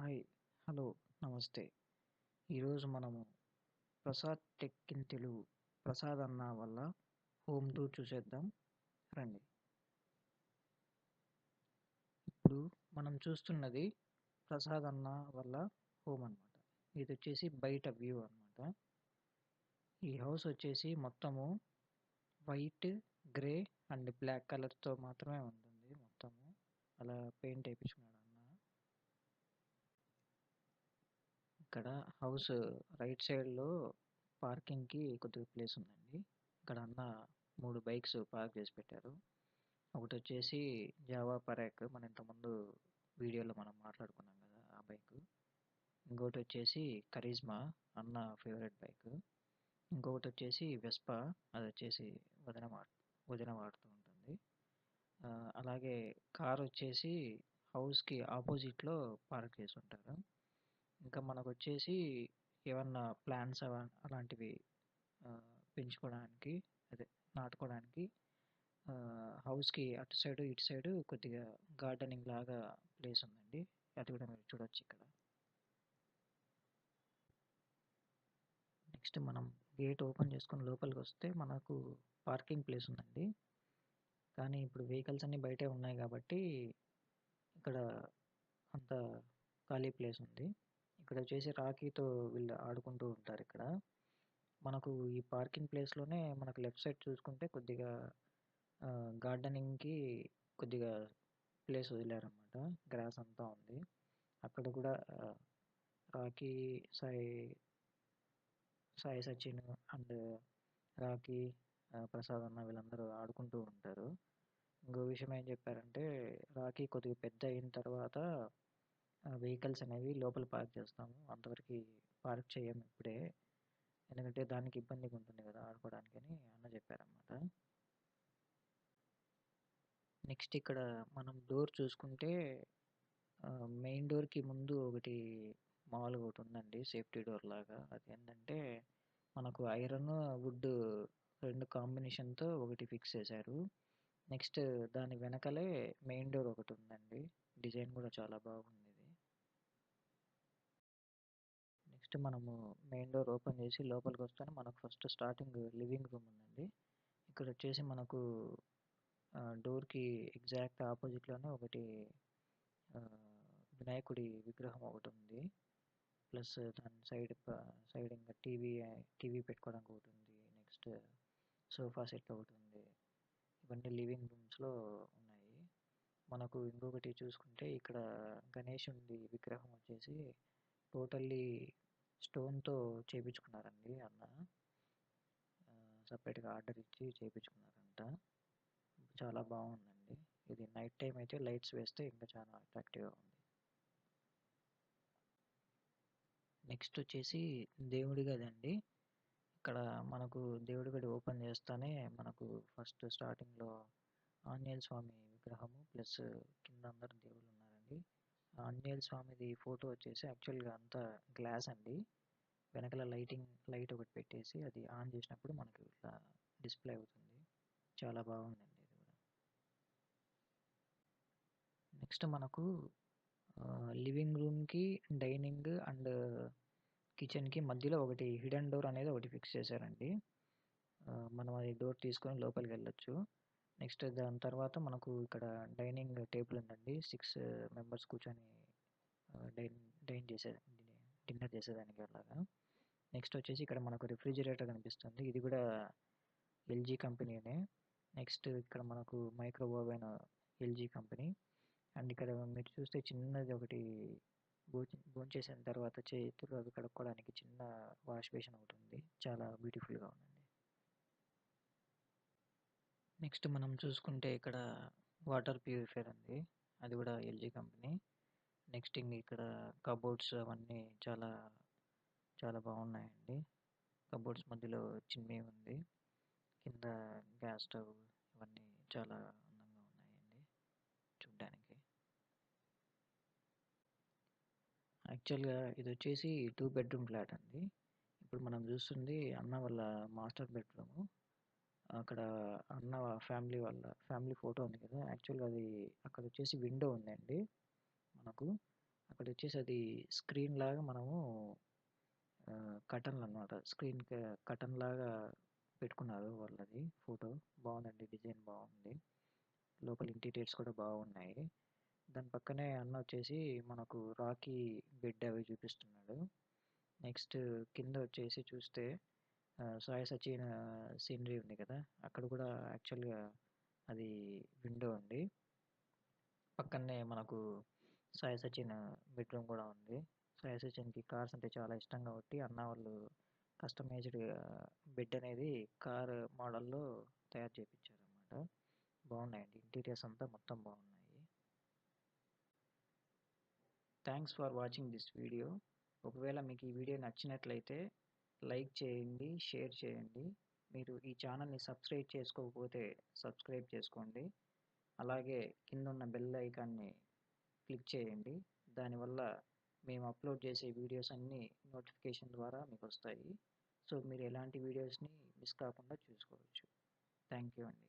Hi. Hello. నమస్తే. ఈరోజు మనము 'ప్రసాద్ టెక్ ఇన్ తెలుగు' ప్రసాద్ అన్న వల్ల హోమ్ టూర్ చూసేద్దాం రండి. ఇప్పుడు మనం చూస్తున్నది ప్రసాద్ అన్న వల్ల హోమ్ అన్నమాట. ఇది వచ్చేసి బయట వ్యూ అన్నమాట. ఈ హౌస్ వచ్చేసి మొత్తము వైట్, గ్రే అండ్ బ్లాక్ కలర్‌తో మాత్రమే ఉంటుంది మొత్తము. అలా పెయింట్ ఏపించుకున్నాడు అన్న. ఇక్కడ హౌస్ రైట్ సైడ్‌లో పార్కింగ్‌కి కొద్దిగా ప్లేస్ ఉందండి. ఇక్కడ అన్న 3 బైక్స్ పార్క్ చేసి పెట్టారు. ఒకటొచ్చేసి జావా పరాక్ మనం ఇంతకుముందు వీడియోలో మనం మాట్లాడుకున్నాం కదా ఆ బైక్. ఇంకోటొచ్చేసి కరిజ్మా అన్న ఫేవరెట్ బైక్. ఇంకొకటొచ్చేసి వెస్పా అదొచ్చేసి వదిన వాడుతూ ఉంటుంది. అలాగే కార్ వచ్చేసి హౌస్‌కి ఆపోజిట్‌లో పార్క్ చేసి ఉంటారు. ఇంకా మనకొచ్చేసి ఏమన్నా ప్లాంట్స్ అలాంటివి పెంచుకోవడానికి అదే నాటుకోవడానికి హౌస్‌కి అటు సైడు, ఇటు సైడు కొద్దిగా గార్డెనింగ్ లాగా ప్లేస్ ఉందండి. అది కూడా మీరు చూడొచ్చు ఇక్కడ. నెక్స్ట్ మనం గేట్ ఓపెన్ చేసుకొని లోపలికొస్తే మనకు పార్కింగ్ ప్లేస్ ఉందండి. కానీ ఇప్పుడు వెహికల్స్ అన్నీ బయటే ఉన్నాయి కాబట్టి ఇక్కడ అంత ఖాళీ ప్లేస్ ఉంది. ఇక్కడ వచ్చేసి రాకీతో వీళ్ళు ఆడుకుంటూ ఉంటారు ఇక్కడ. మనకు ఈ పార్కింగ్ ప్లేస్‌లోనే మనకు లెఫ్ట్ సైడ్ చూసుకుంటే కొద్దిగా గార్డెనింగ్‌కి కొద్దిగా ప్లేస్ వదిలారనమాట. గ్రాస్ అంతా ఉంది. అక్కడ కూడా Rocky, Sai Sai Sachin and Rocky, Prasad అన్న వీళ్ళందరూ ఆడుకుంటూ ఉంటారు. ఇంకో విషయం ఏం చెప్పారంటే రాకీ కొద్దిగా పెద్ద అయిన తర్వాత వెహికల్స్ అనేవి లోపల పార్క్ చేస్తాము. అంతవరకు పార్క్ చేయము ఇప్పుడే. ఎందుకంటే దానికి ఇబ్బందిగా ఉంటుంది కదా ఆడుకోవడానికని అన్న చెప్పారనమాట. నెక్స్ట్ ఇక్కడ మనం డోర్ చూసుకుంటే మెయిన్ డోర్‌కి ముందు ఒకటి మామూలుగా ఒకటి ఉందండి సేఫ్టీ డోర్ లాగా. అదేంటంటే మనకు ఐరన్, వుడ్ 2 కాంబినేషన్‌తో ఒకటి ఫిక్స్ చేశారు. నెక్స్ట్ దాని వెనకాలే మెయిన్ డోర్ ఒకటి ఉందండి. డిజైన్ కూడా చాలా బాగుందిది. నెక్స్ట్ మనము మెయిన్ డోర్ ఓపెన్ చేసి లోపలికి వస్తేనే మనకు ఫస్ట్ స్టార్టింగ్ లివింగ్ రూమ్ ఉందండి. ఇక్కడ వచ్చేసి మనకు డోర్‌కి ఎగ్జాక్ట్ ఆపోజిట్‌లోనే ఒకటి వినాయకుడి విగ్రహం ఒకటి ఉంది. ప్లస్ దాని సైడ్ ఇంకా టీవీ పెట్టుకోవడానికి ఒకటి ఉంది. నెక్స్ట్ సోఫా సెట్ ఒకటి ఉంది. ఇవన్నీ లివింగ్ రూమ్స్‌లో ఉన్నాయి. మనకు ఇంకొకటి చూసుకుంటే ఇక్కడ గణేశుడి విగ్రహం వచ్చేసి టోటల్లీ స్టోన్‌తో చేపించుకున్నారండి అన్న. సెపరేట్‌గా ఆర్డర్ ఇచ్చి చేపించుకున్నారంట. చాలా బాగుందండి. ఇది నైట్ టైం అయితే లైట్స్ వేస్తే ఇంకా చాలా అట్రాక్టివ్‌గా ఉంది. నెక్స్ట్ వచ్చేసి దేవుడి గది అండి. ఇక్కడ మనకు దేవుడి గది ఓపెన్ చేస్తానే మనకు ఫస్ట్ స్టార్టింగ్‌లో ఆంజనేయ స్వామి విగ్రహము ప్లస్ కింద అందరు దేవుళ్ళు ఉన్నారండి. ఆంజనేయ స్వామిది ఫోటో వచ్చేసి యాక్చువల్‌గా అంతా గ్లాస్ అండి. వెనకాల లైట్ ఒకటి పెట్టేసి అది ఆన్ చేసినప్పుడు మనకు ఇట్లా డిస్ప్లే అవుతుంది. చాలా బాగుందండి ఇది కూడా. నెక్స్ట్ మనకు లివింగ్ రూమ్‌కి, డైనింగ్ అండ్ కిచెన్‌కి మధ్యలో ఒకటి హిడెన్ డోర్ అనేది ఒకటి ఫిక్స్ చేశారండి. మనం అది డోర్ తీసుకొని లోపలికి వెళ్ళొచ్చు. నెక్స్ట్ దాని తర్వాత మనకు ఇక్కడ డైనింగ్ టేబుల్ ఉందండి. 6 మెంబర్స్ కూర్చొని డైన్ డైన్ చేసే డిన్నర్ చేసేదానికి అలాగా. నెక్స్ట్ వచ్చేసి ఇక్కడ మనకు రిఫ్రిజిరేటర్ కనిపిస్తుంది. ఇది కూడా ఎల్జీ కంపెనీనే. నెక్స్ట్ ఇక్కడ మనకు micro oven LG company. And ఇక్కడ మీరు చూస్తే చిన్నది ఒకటి భోంచేసిన తర్వాత చేతులు అవి కడుక్కోవడానికి చిన్న వాష్ బేసిన్ ఒకటి ఉంది. చాలా బ్యూటిఫుల్‌గా ఉందండి. నెక్స్ట్ మనం చూసుకుంటే ఇక్కడ వాటర్ ప్యూరిఫైయర్ ఉంది. అది కూడా ఎల్జీ కంపెనీ. నెక్స్ట్ ఇక్కడ కబోర్డ్స్ అవన్నీ చాలా చాలా బాగున్నాయండి. కబోర్డ్స్ మధ్యలో చిమ్నీ ఉంది. కింద గ్యాస్ స్టవ్ ఇవన్నీ చాలా అందంగా ఉన్నాయండి చూడ్డానికి. యాక్చువల్‌గా ఇది వచ్చేసి 2 బెడ్‌రూమ్ ఫ్లాట్ అండి. ఇప్పుడు మనం చూస్తుంది అన్న వాళ్ళ మాస్టర్ బెడ్‌రూము. అక్కడ అన్న ఫ్యామిలీ ఫోటో ఉంది కదా! యాక్చువల్‌గా అది అక్కడ వచ్చేసి విండో ఉందండి మనకు. అక్కడొచ్చేసి అది స్క్రీన్ లాగా మనము కర్టన్‌లనమాట. కర్టన్ లాగా పెట్టుకున్నారు వాళ్ళది ఫోటో. బావుందండి. డిజైన్ బావుంది. లోపల ఇంటీరియర్స్ కూడా బాగున్నాయి. దాని పక్కనే అన్నొచ్చేసి మనకు రాకీ బెడ్ అవి చూపిస్తున్నాడు. నెక్స్ట్ కింద వచ్చేసి చూస్తే సాయి సచిన్ సీనరీ ఉంది కదా! అక్కడ కూడా యాక్చువల్‌గా అది విండో అండి. పక్కనే మనకు సాయి సచిన్ బెడ్‌రూమ్ కూడా ఉంది. సాయి సచిన్‌కి కార్స్ అంటే చాలా ఇష్టం కాబట్టి అన్న వాళ్ళు కస్టమైజ్డ్ బెడ్ అనేది కార్ మోడల్‌లో తయారు చేపించారనమాట. బాగున్నాయండి. ఇంటీరియర్స్ అంతా మొత్తం బాగున్నాయి. Thanks for watching this video. ఒకవేళ మీకు ఈ వీడియో నచ్చినట్లయితే లైక్ చేయండి, షేర్ చేయండి. మీరు ఈ ఛానల్‌ని సబ్స్క్రైబ్ చేసుకోకపోతే సబ్స్క్రైబ్ చేసుకోండి. అలాగే కిందున్న బెల్ ఐకాన్ని క్లిక్ చేయండి. దానివల్ల మేము అప్లోడ్ చేసే వీడియోస్ అన్నీ నోటిఫికేషన్ ద్వారా మీకొస్తాయి. సో, మీరు ఎలాంటి వీడియోస్‌ని మిస్ కాకుండా చూసుకోవచ్చు. థ్యాంక్ యూ అండి.